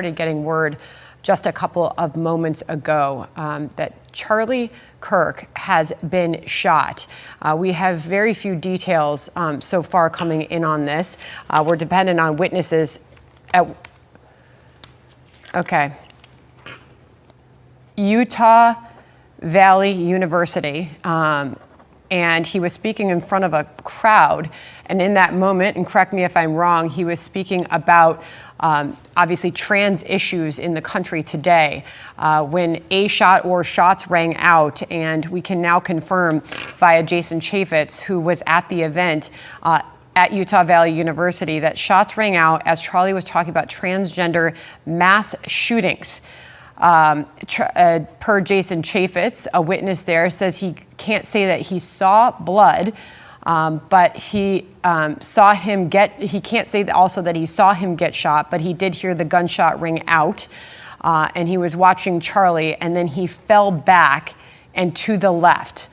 started getting word just a couple of moments ago that Charlie Kirk has been shot. We have very few details so far coming in on this. We're dependent on witnesses okay. Utah Valley University. And he was speaking in front of a crowd. And in that moment, and correct me if I'm wrong, he was speaking about obviously trans issues in the country today when a shot or shots rang out. And we can now confirm via Jason Chaffetz, who was at the event at Utah Valley University, that shots rang out as Charlie was talking about transgender mass shootings. Per Jason Chaffetz, a witness there, says he can't say that he saw blood, but he saw him he can't say also that he saw him get shot, but he did hear the gunshot ring out, and he was watching Charlie, and then he fell back and to the left.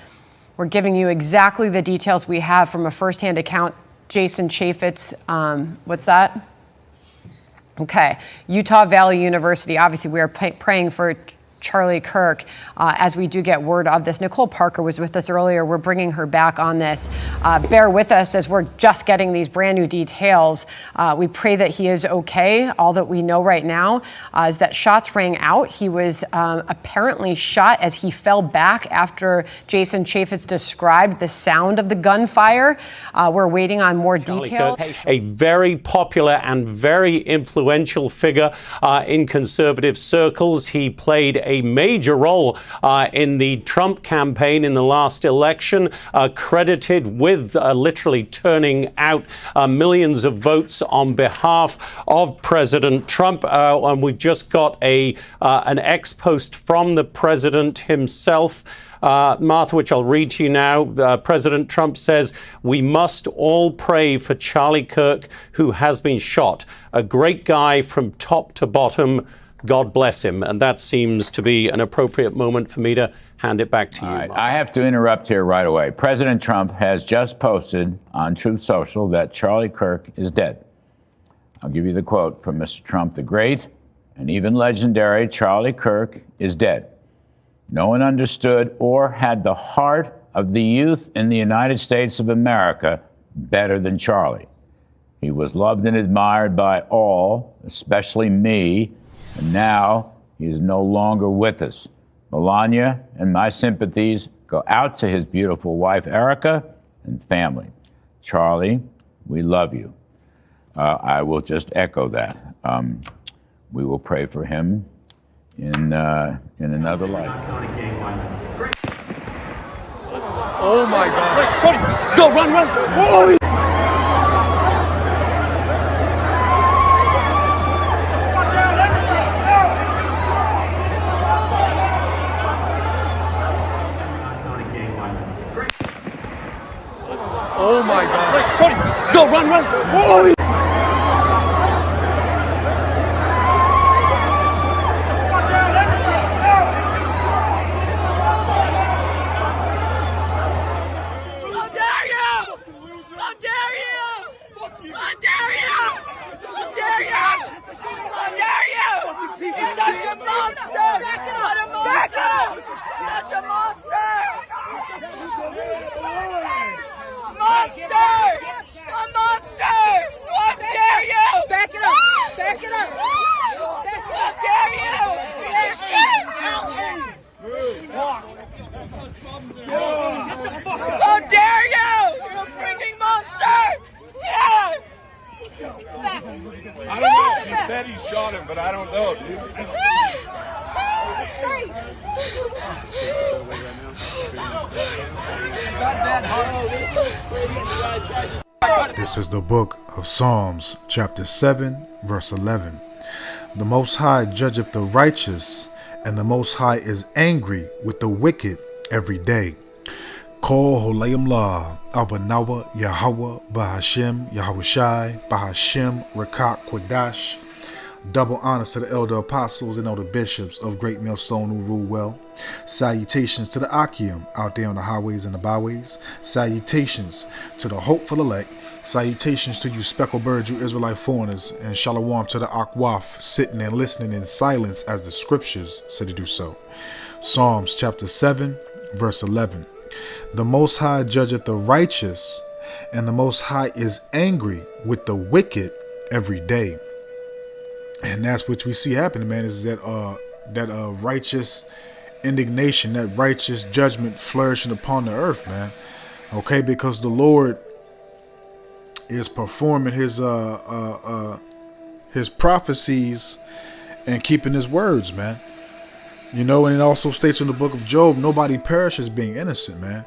We're giving you exactly the details we have from a firsthand account. Jason Chaffetz, what's that? Okay, Utah Valley University. Obviously, we are praying for Charlie Kirk as we do get word of this. Nicole Parker was with us earlier. We're bringing her back on this. Bear with us as we're just getting these brand new details. We pray that he is okay. All that we know right now is that shots rang out. He was apparently shot as he fell back after Jason Chaffetz described the sound of the gunfire. We're waiting on more detail. A very popular and very influential figure in conservative circles. He played a major role in the Trump campaign in the last election, credited with literally turning out millions of votes on behalf of President Trump. And we've just got an ex post from the president himself, Martha, which I'll read to you now. President Trump says, "We must all pray for Charlie Kirk, who has been shot. A great guy from top to bottom. God bless him." And that seems to be an appropriate moment for me to hand it back to you. All right. I have to interrupt here right away. President Trump has just posted on Truth Social that Charlie Kirk is dead. I'll give you the quote from Mr. Trump. "The great and even legendary Charlie Kirk is dead. No one understood or had the heart of the youth in the United States of America better than Charlie. He was loved and admired by all, especially me. And now he is no longer with us. Melania and my sympathies go out to his beautiful wife, Erica, and family. Charlie, we love you." I will just echo that. We will pray for him in another life. Oh my God! Wait, Cody, go, run! Oh! Oh my God! Wait, Cody, go, run! Oh! How dare you! You're a freaking monster! Yeah! I don't know. He said he shot him, but I don't know, dude. This is the book of Psalms, chapter 7, verse 11. The Most High judgeth the righteous, and the Most High is angry with the wicked every day. Kol Holayim La, Abanawa, Yahweh, Bahashem, Yahushai, Bahashem, Rakak, Quadash. Double honors to the elder apostles and elder bishops of Great Millstone who rule well. Salutations to the Akim out there on the highways and the byways. Salutations to the hopeful elect Salutations to you speckled birds, you Israelite foreigners, and shalom to the Akwaf, sitting and listening in silence as the scriptures say to do so. Psalms chapter 7, verse 11. The Most High judgeth the righteous, and the Most High is angry with the wicked every day. And that's what we see happening, man, is that righteous indignation, that righteous judgment flourishing upon the earth, man. Okay, because the Lord is performing his prophecies and keeping his words, man. You know, and it also states in the book of Job, nobody perishes being innocent, man.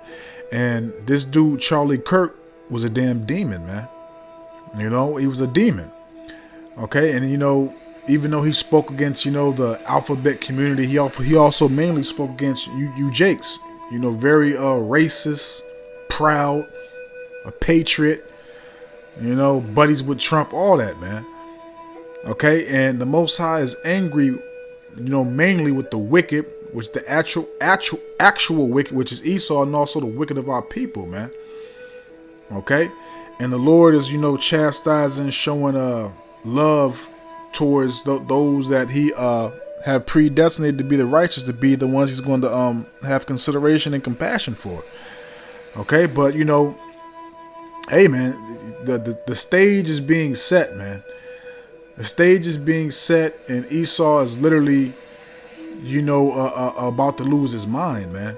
And this dude, Charlie Kirk, was a damn demon, man. You know, he was a demon. Okay, and you know, even though he spoke against, you know, the alphabet community, he also mainly spoke against you Jakes. You know, very racist, proud, a patriot. You know, buddies with Trump, all that, man. Okay, and the Most High is angry, you know, mainly with the wicked, which the actual wicked, which is Esau, and also the wicked of our people, man. Okay, and the Lord is, you know, chastising, showing love towards those that He have predestinated to be the righteous, to be the ones He's going to have consideration and compassion for. Okay, but you know, hey, man, the stage is being set, man. The stage is being set, and Esau is literally, you know, about to lose his mind, man.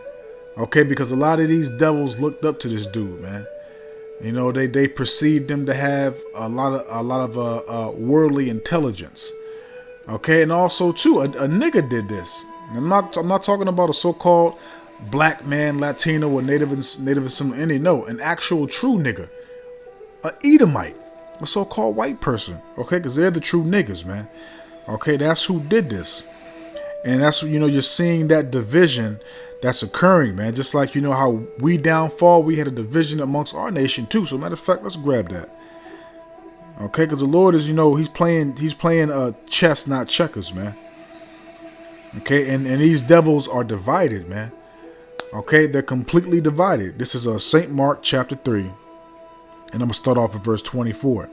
Okay, because a lot of these devils looked up to this dude, man. You know, they perceived him to have a lot of worldly intelligence. Okay, and also too, a nigga did this. I'm not talking about a so-called black man, Latino, or native and some Indian. No, an actual true nigga. A Edomite, a so-called white person, okay, because they're the true niggas, man. Okay, that's who did this, and that's, you know, you're seeing that division that's occurring, man. Just like, you know, how we downfall, we had a division amongst our nation too. So, matter of fact, let's grab that, okay, because the Lord is, you know, he's playing chess, not checkers, man. Okay, and these devils are divided, man. Okay, they're completely divided. This is St. Mark chapter 3. And I'm going to start off at verse 24.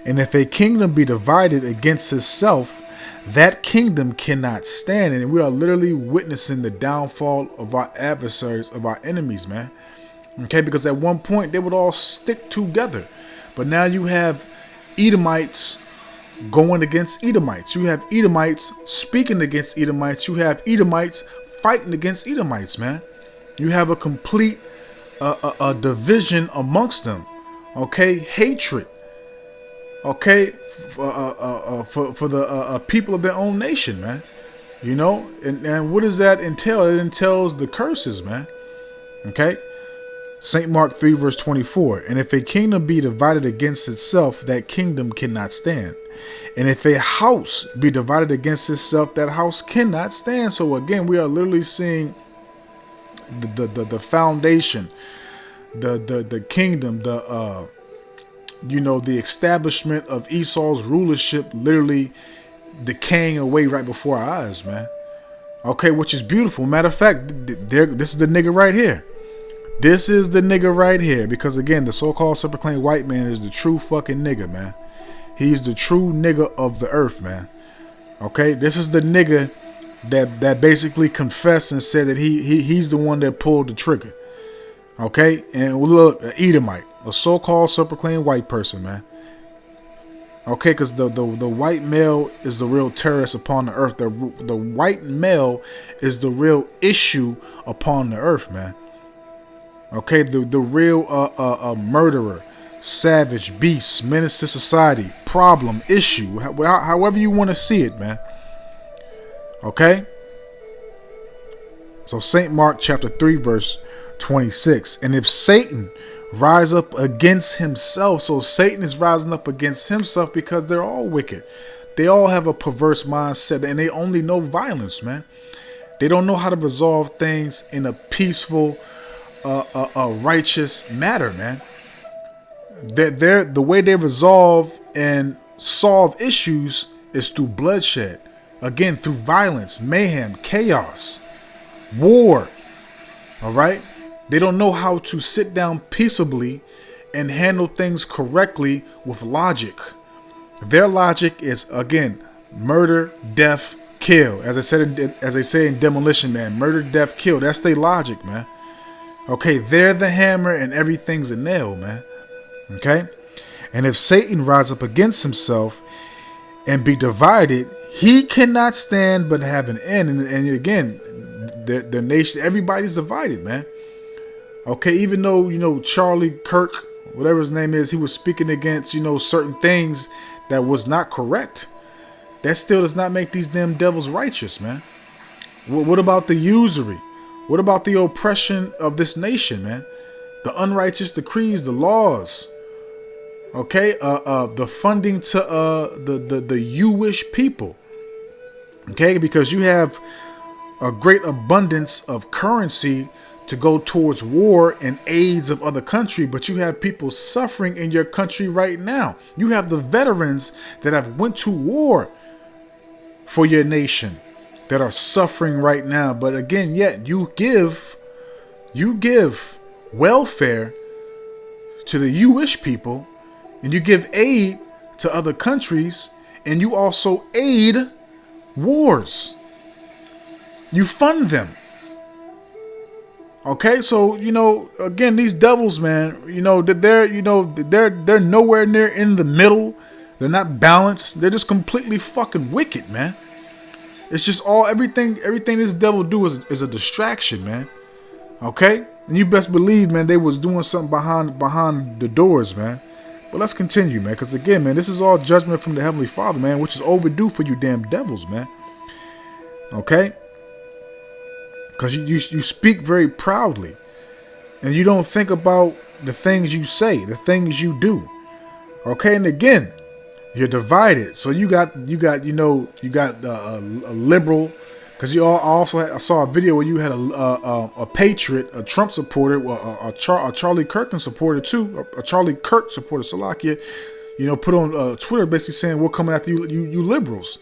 And if a kingdom be divided against itself, that kingdom cannot stand. And we are literally witnessing the downfall of our adversaries, of our enemies, man. Okay, because at one point they would all stick together. But now you have Edomites going against Edomites. You have Edomites speaking against Edomites. You have Edomites fighting against Edomites, man. You have a complete a division amongst them. Okay, hatred. Okay, for the people of their own nation, man. You know, and what does that entail? It entails the curses, man. Okay, St. Mark 3 verse 24. And if a kingdom be divided against itself, that kingdom cannot stand. And if a house be divided against itself, that house cannot stand. So again, we are literally seeing the foundation, the kingdom, you know, the establishment of Esau's rulership literally decaying away right before our eyes, man. Okay, which is beautiful. Matter of fact, this is the nigga right here. This is the nigga right here. Because again, the so-called self-proclaimed white man is the true fucking nigga, man. He's the true nigga of the earth, man. Okay, this is the nigga that basically confessed and said that he's the one that pulled the trigger. Okay, and look, an Edomite, a so-called self-proclaimed white person, man. Okay, because the white male is the real terrorist upon the earth. The white male is the real issue upon the earth, man. Okay, the real murderer, savage, beast, menace to society, problem, issue, however you want to see it, man. Okay, so St. Mark chapter 3 verse 26. And if Satan rise up against himself, so Satan is rising up against himself because they're all wicked. They all have a perverse mindset and they only know violence, man. They don't know how to resolve things in a peaceful, righteous matter, man. The way they resolve and solve issues is through bloodshed. Again, through violence, mayhem, chaos, war. All right. They don't know how to sit down peaceably and handle things correctly with logic. Their logic is, again, murder, death, kill. As they say in Demolition Man, murder, death, kill. That's their logic, man. Okay, they're the hammer and everything's a nail, man. Okay? And if Satan rise up against himself and be divided, he cannot stand but have an end. And again, the nation, everybody's divided, man. Okay, even though, Charlie Kirk, whatever his name is, he was speaking against, certain things that was not correct. That still does not make these damn devils righteous, man. What about the usury? What about the oppression of this nation, man? The unrighteous decrees, the laws. Okay, the funding to the Jewish people. Okay, because you have a great abundance of currency to go towards war and aids of other country, but you have people suffering in your country right now. You have the veterans that have went to war for your nation that are suffering right now. But again, yet you give welfare to the Jewish people, and you give aid to other countries, and you also aid wars. You fund them. Okay, so again, these devils, man, they're nowhere near in the middle. They're not balanced. They're just completely fucking wicked, man. It's just everything this devil do is a distraction, man. Okay, and you best believe, man, they was doing something behind the doors, man. But let's continue, man, because again, man, this is all judgment from the Heavenly Father, man, which is overdue for you damn devils, man. Okay. Because you speak very proudly, and you don't think about the things you say, the things you do. Okay, and again, you're divided. So you got a liberal, because I saw a video where you had a patriot, a Trump supporter, a Charlie Kirk supporter too, a Charlie Kirk supporter, Salakia, put on Twitter basically saying we're coming after you liberals,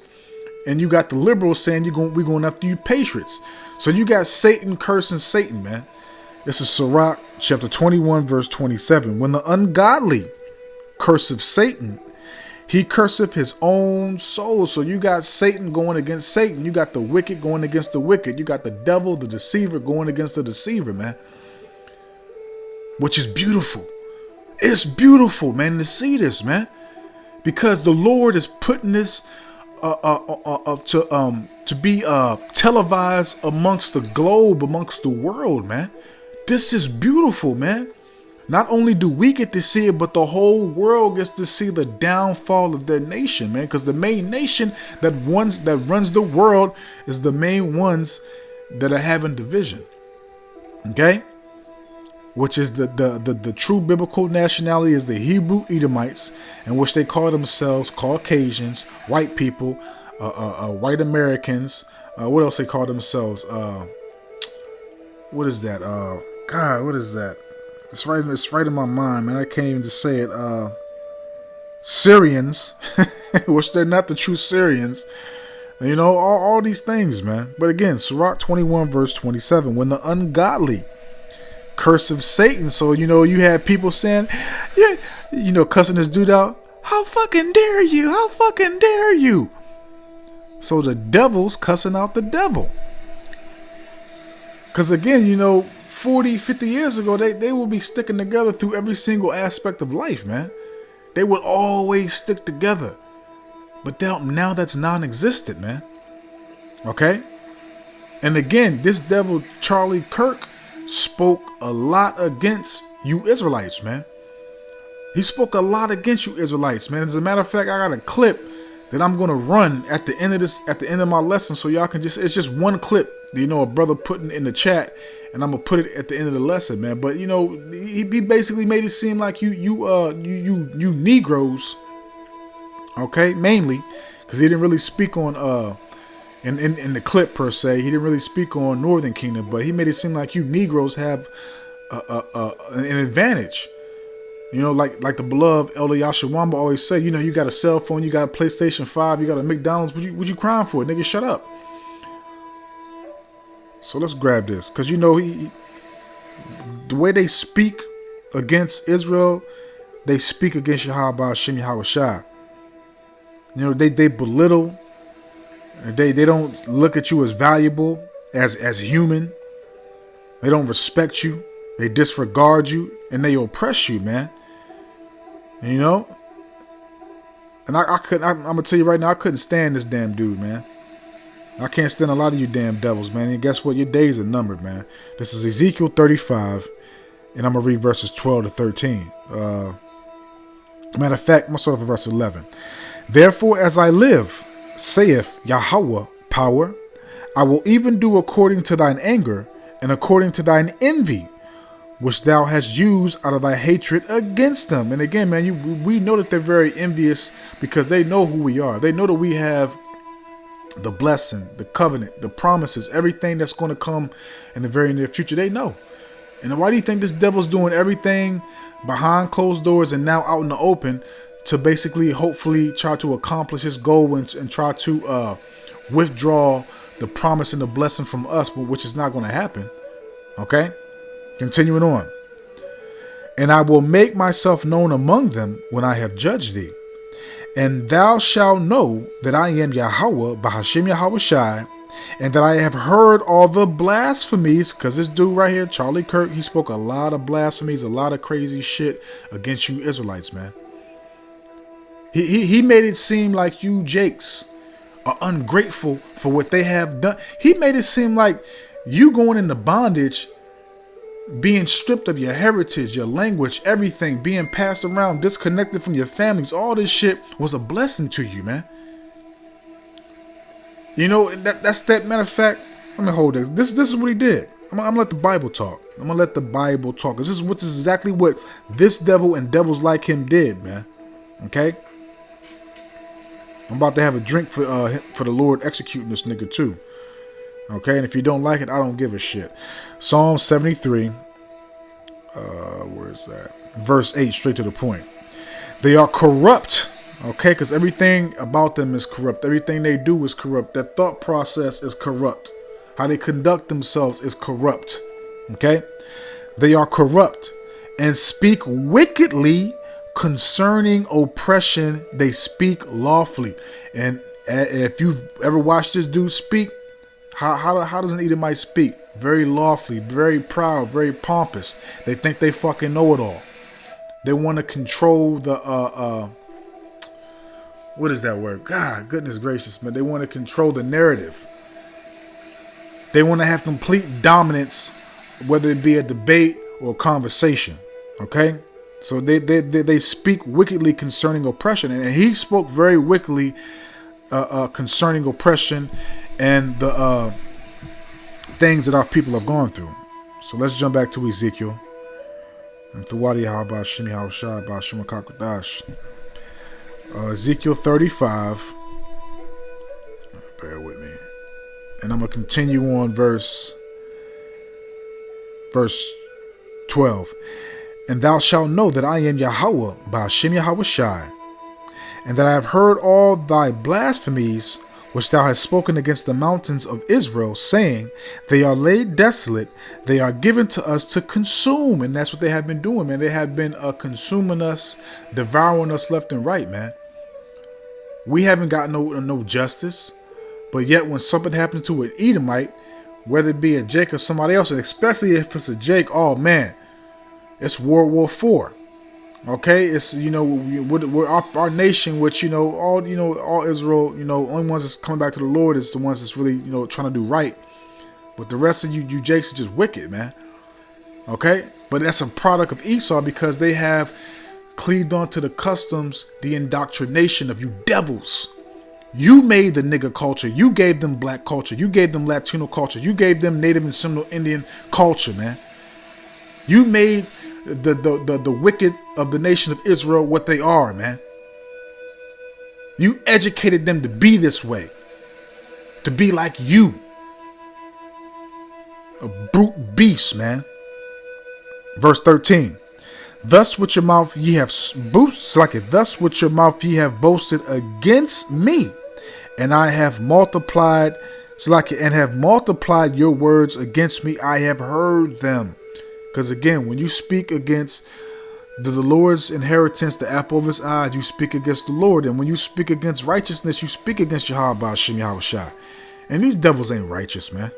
and you got the liberals saying we're going after you patriots. So you got Satan cursing Satan, man. This is Sirach chapter 21, verse 27. When the ungodly curseth Satan, he curseth his own soul. So you got Satan going against Satan. You got the wicked going against the wicked. You got the devil, the deceiver, going against the deceiver, man. Which is beautiful. It's beautiful, man, to see this, man. Because the Lord is putting this to be televised amongst the globe, amongst the world, man. This is beautiful, man. Not only do we get to see it, but the whole world gets to see the downfall of their nation, man. Because the main nation that runs the world is the main ones that are having division. Okay? Which is the true biblical nationality is the Hebrew Edomites, in which they call themselves Caucasians, white people, white Americans. What else they call themselves? What is that? God, what is that? It's right in my mind, man. I can't even just say it. Syrians, which they're not the true Syrians. All these things, man. But again, Sirach 21, verse 27. When the ungodly curse of Satan. So, you had people saying, cussing this dude out. How fucking dare you? How fucking dare you? So the devil's cussing out the devil. Because again, 40, 50 years ago, they would be sticking together through every single aspect of life, man. They would always stick together. But now that's non-existent, man. Okay? And again, this devil, Charlie Kirk, spoke a lot against you Israelites, man. He spoke a lot against you Israelites, man. As a matter of fact, I got a clip that I'm gonna run at the end of my lesson, so y'all can it's just one clip, a brother putting in the chat, and I'm gonna put it at the end of the lesson, man. But he basically made it seem like you Negroes, okay, mainly, because he didn't really speak on in the clip per se. He didn't really speak on Northern Kingdom, but he made it seem like you Negroes have an advantage. Like the beloved Elder Yashawamba always say, you got a cell phone, you got a PlayStation 5, you got a McDonald's. What you crying for, nigga? Shut up. So let's grab this, because the way they speak against Israel, they speak against Yahweh Shem Yahushua. You know, they belittle. They don't look at you as valuable, as human. They don't respect you. They disregard you, and they oppress you, man. And, you know, and I couldn't. I'm gonna tell you right now, I couldn't stand this damn dude, man. I can't stand a lot of you damn devils, man. And guess what? Your days are numbered, man. This is Ezekiel 35, and I'm gonna read verses 12 to 13. Matter of fact, I'm gonna start off at verse 11. Therefore, as I live, saith Yahweh, power, I will even do according to thine anger and according to thine envy, which thou hast used out of thy hatred against them. And again, man, we know that they're very envious because they know who we are. They know that we have the blessing, the covenant, the promises, everything that's going to come in the very near future. They know. And why do you think this devil's doing everything behind closed doors and now out in the open to basically, hopefully, try to accomplish his goal and try to withdraw the promise and the blessing from us, but which is not going to happen? Okay? Continuing on. And I will make myself known among them when I have judged thee. And thou shalt know that I am Yahweh, Bahashem Yahushai, and that I have heard all the blasphemies, because this dude right here, Charlie Kirk, he spoke a lot of blasphemies, a lot of crazy shit against you Israelites, man. He made it seem like you Jakes are ungrateful for what they have done. He made it seem like you going into bondage, being stripped of your heritage, your language, everything, being passed around, disconnected from your families, all this shit was a blessing to you, man. You know, that's that. Matter of fact, let me hold this. This is what he did. I'm gonna let the Bible talk. I'm gonna let the Bible talk. This is exactly what this devil and devils like him did, man. Okay? I'm about to have a drink for the Lord executing this nigga too. Okay, and if you don't like it, I don't give a shit. Psalm 73, where is that? Verse 8, straight to the point. They are corrupt, okay, because everything about them is corrupt. Everything they do is corrupt. Their thought process is corrupt. How they conduct themselves is corrupt, okay? They are corrupt and speak wickedly concerning oppression. They speak lawfully. And if you've ever watched this dude speak, how does an Edomite speak? Very lawfully, very proud, very pompous. They think they fucking know it all. They want to control the what is that word? God, goodness gracious, man. They want to control the narrative. They want to have complete dominance, whether it be a debate or a conversation. Okay? So they speak wickedly concerning oppression. And he spoke very wickedly concerning oppression and the things that our people have gone through. So let's jump back to Ezekiel. Ezekiel 35. Bear with me. And I'm going to continue on verse 12. And thou shalt know that I am Yahweh, Bahashem Yahushai, and that I have heard all thy blasphemies which thou hast spoken against the mountains of Israel, saying, they are laid desolate, they are given to us to consume. And that's what they have been doing, man. They have been consuming us, devouring us left and right, man. We haven't got no justice. But yet when something happens to an Edomite, whether it be a Jake or somebody else, and especially if it's a Jake, oh man, it's World War IV. Okay, it's, you know, we're our nation, which, all Israel, only ones that's coming back to the Lord is the ones that's really, trying to do right. But the rest of you Jakes are just wicked, man. Okay, but that's a product of Esau because they have cleaved onto the customs, the indoctrination of you devils. You made the nigger culture. You gave them black culture. You gave them Latino culture. You gave them Native and Seminole Indian culture, man. You made the wicked of the nation of Israel what they are, man. You educated them to be this way, to be like you, a brute beast, man. Verse 13. Thus with your mouth ye have thus with your mouth ye have boasted against me, and I have multiplied your words against me. I have heard them. Because again, when you speak against the Lord's inheritance, the apple of his eye, you speak against the Lord. And when you speak against righteousness, you speak against Yahweh Shem Yahushua. And these devils ain't righteous, man.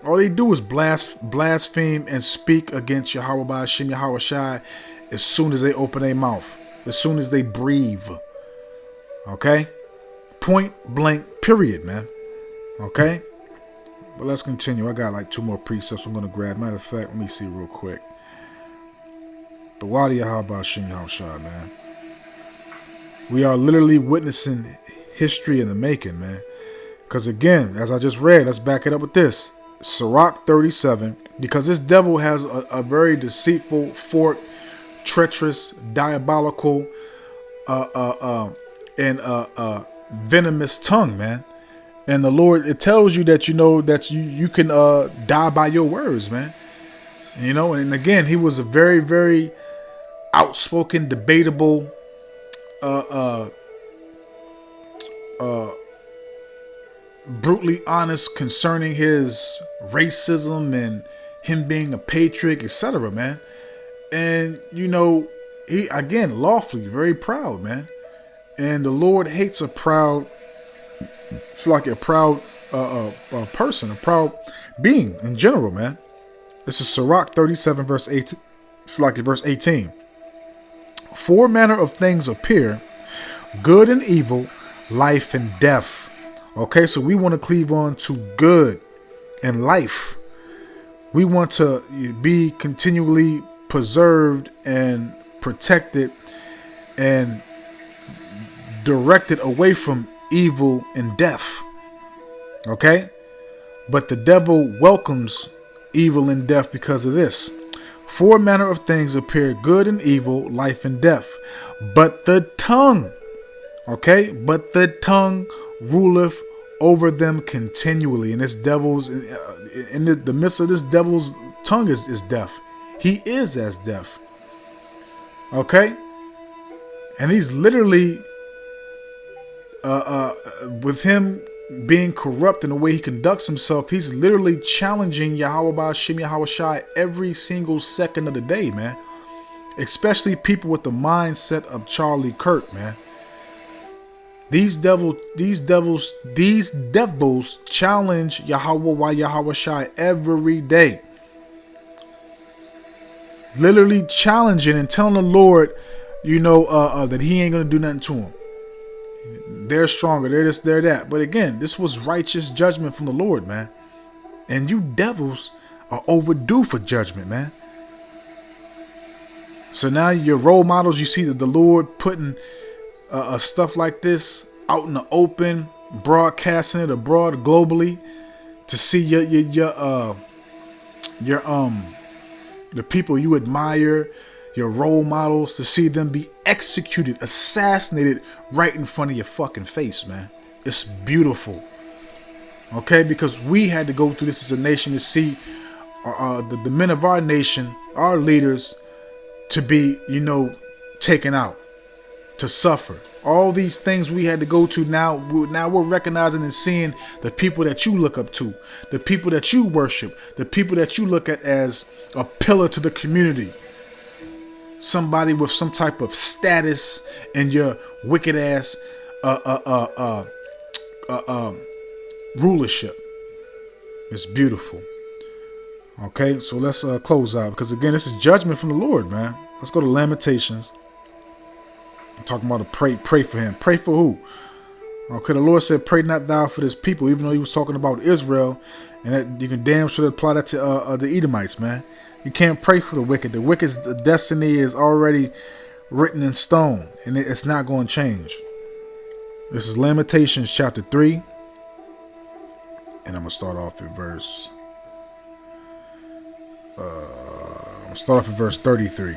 All they do is blaspheme and speak against Yahweh Shem Yahushua as soon as they open their mouth, as soon as they breathe. Okay? Point blank, period, man. Okay? But let's continue. I got like 2 more precepts I'm going to grab. Matter of fact, let me see real quick. The Wadi Yahweh Shem Yahushua, man. We are literally witnessing history in the making, man. Because again, as I just read, let's back it up with this. Sirach 37, because this devil has a very deceitful, forked, treacherous, diabolical, and venomous tongue, man. And the Lord, it tells you that you can die by your words, man. And again, he was a very, very outspoken, debatable, brutally honest concerning his racism and him being a patriot, etc., man. And he, again, lawfully very proud, man. And the Lord hates a proud, it's like a proud person, a proud being in general, man. This is Sirach 37 verse 18. It's like verse 18. 4 manner of things appear, good and evil, life and death. Okay, so we want to cleave on to good and life. We want to be continually preserved and protected and directed away from evil and death. Okay? But the devil welcomes evil and death because of this. 4 manner of things appear, good and evil, life and death. But the tongue, okay? But the tongue ruleth over them continually. And this devil's, in the midst of this devil's tongue is death. He is as death. Okay? And he's literally, with him being corrupt in the way he conducts himself, he's literally challenging Yahweh Shem Yahushua every single second of the day, man. Especially people with the mindset of Charlie Kirk, man. These devils challenge Yahweh Yahushua every day. Literally challenging and telling the Lord, that he ain't gonna do nothing to him. They're stronger, they're this, they're that. But again, this was righteous judgment from the Lord, man. And you devils are overdue for judgment, man. So now your role models, you see that the Lord putting stuff like this out in the open, broadcasting it abroad globally to see the people you admire, your role models, to see them be executed, assassinated right in front of your fucking face, man. It's beautiful. Okay, because we had to go through this as a nation to see the men of our nation, our leaders, to be, taken out, to suffer. All these things we had to go to. Now we're recognizing and seeing the people that you look up to, the people that you worship, the people that you look at as a pillar to the community. Somebody with some type of status in your wicked ass rulership. It's beautiful. Okay, so let's close out, because again, this is judgment from the Lord, man. Let's go to Lamentations. I'm talking about to pray for him. Pray for who? Okay, the Lord said, "Pray not thou for this people," even though he was talking about Israel, and that you can damn sure apply that to the Edomites, man. You can't pray for the wicked. The wicked's destiny is already written in stone, and it's not going to change. This is Lamentations chapter 3, and I'm gonna start off at verse. I'm gonna start off at verse 33.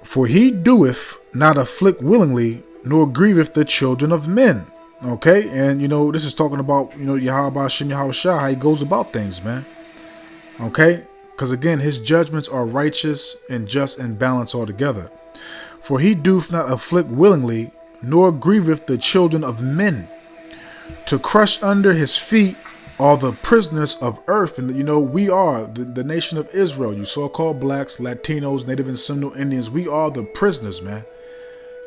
For he doeth not afflict willingly, nor grieveth the children of men. Okay, and this is talking about Yahweh Shem Yahushua, how he goes about things, man. Okay, because again, his judgments are righteous and just and balanced altogether. For he doeth not afflict willingly, nor grieveth the children of men, to crush under his feet are the prisoners of earth. And, you know, we are the nation of Israel. You so-called blacks, Latinos, Native and Seminole Indians. We are the prisoners, man.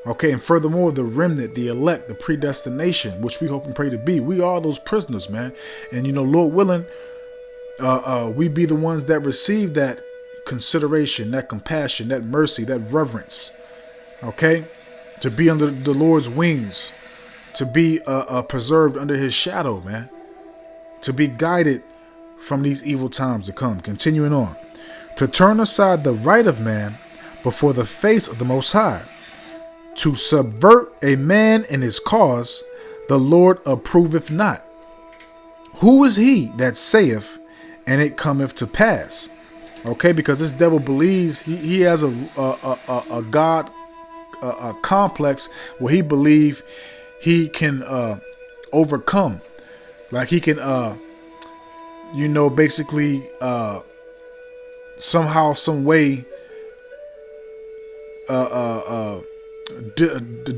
Okay, and furthermore, the remnant, the elect, the predestination, which we hope and pray to be. We are those prisoners, man. And, you know, Lord willing, we be the ones that receive that consideration, that compassion, that mercy, that reverence. Okay, to be under the Lord's wings, to be preserved under his shadow, man. To be guided from these evil times to come. Continuing on. To turn aside the right of man before the face of the Most High. To subvert a man in his cause, the Lord approveth not. Who is he that saith, and it cometh to pass? Okay, because this devil believes he has a God complex where he believes he can overcome. Like he can, you know, basically somehow, some way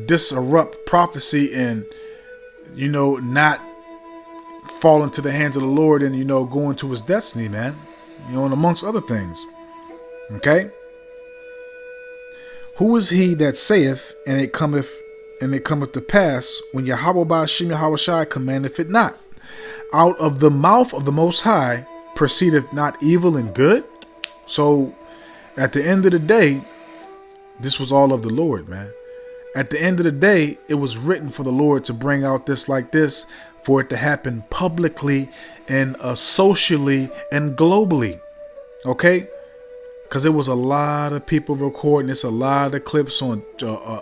disrupt prophecy and, you know, not fall into the hands of the Lord and, you know, go into his destiny, man. You know, and amongst other things. Okay? Who is he that saith, and it cometh to pass, when Yahweh Ba'ashim Yahweh Shai commandeth it not? Out of the mouth of the Most High proceedeth not evil and good? So, at the end of the day, this was all of the Lord, man. At the end of the day, it was written for the Lord to bring out this like this, for it to happen publicly and socially and globally. Okay? Because there was a lot of people recording this, a lot of clips on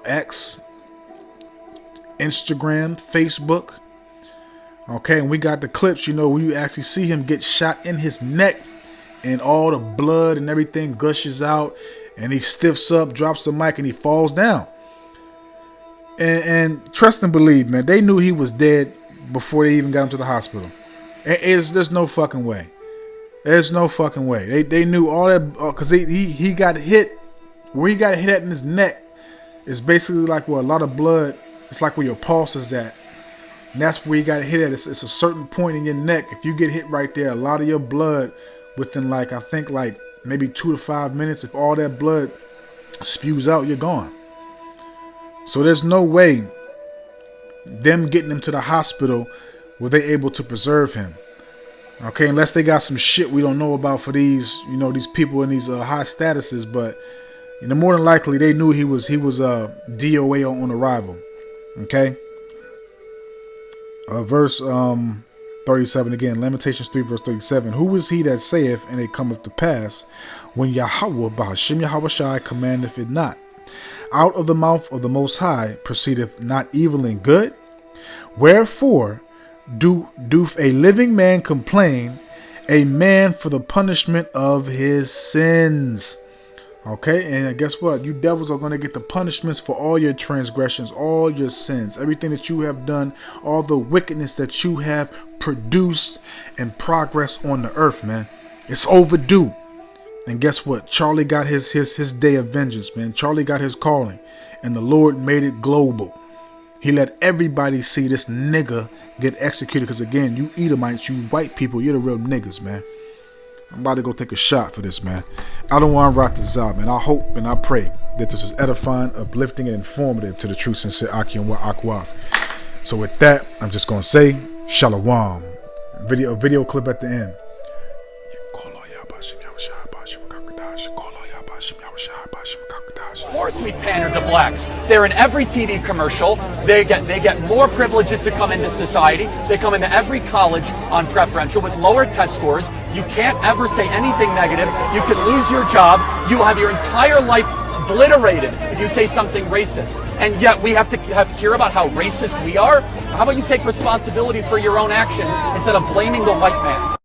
X, Instagram, Facebook. Okay, and we got the clips, you know, where you actually see him get shot in his neck and all the blood and everything gushes out and he stiffs up, drops the mic, and he falls down. And trust and believe, man, they knew he was dead before they even got him to the hospital. There's no fucking way. There's no fucking way. They knew all that because he got hit. Where he got hit at in his neck is basically like where a lot of blood. It's like where your pulse is at. And that's where you got hit at. It's a certain point in your neck. If you get hit right there, a lot of your blood within like, I think like maybe 2 to 5 minutes, if all that blood spews out, you're gone. So there's no way them getting him to the hospital were they able to preserve him. Okay, unless they got some shit we don't know about for these, you know, these people in these high statuses, but you know, more than likely they knew he was DOA on arrival. Okay. Verse 37 again, Lamentations 3 verse 37. Who is he that saith, and it cometh to pass, when Yahweh Ba'ashim Yahweh Shai commandeth it not? Out of the mouth of the Most High proceedeth not evil and good? Wherefore doth a living man complain, a man for the punishment of his sins? Okay, and guess what? You devils are going to get the punishments for all your transgressions, all your sins, everything that you have done, all the wickedness that you have produced and progress on the earth, man. It's overdue. And guess what? Charlie got his day of vengeance, man. Charlie got his calling, and the Lord made it global. He let everybody see this nigga get executed. Because again, you Edomites, you white people, you're the real niggas, man. I'm about to go take a shot for this, man. I don't want to rock this out, man. I hope and I pray that this is edifying, uplifting, and informative to the true sincere Aki and Akwaf. So with that, I'm just going to say, Shalom. Video clip at the end. Of course we pander to blacks. They're in every TV commercial. They get more privileges to come into society. They come into every college on preferential with lower test scores. You can't ever say anything negative. You can lose your job. You will have your entire life obliterated if you say something racist. And yet we have to hear about how racist we are. How about you take responsibility for your own actions instead of blaming the white man?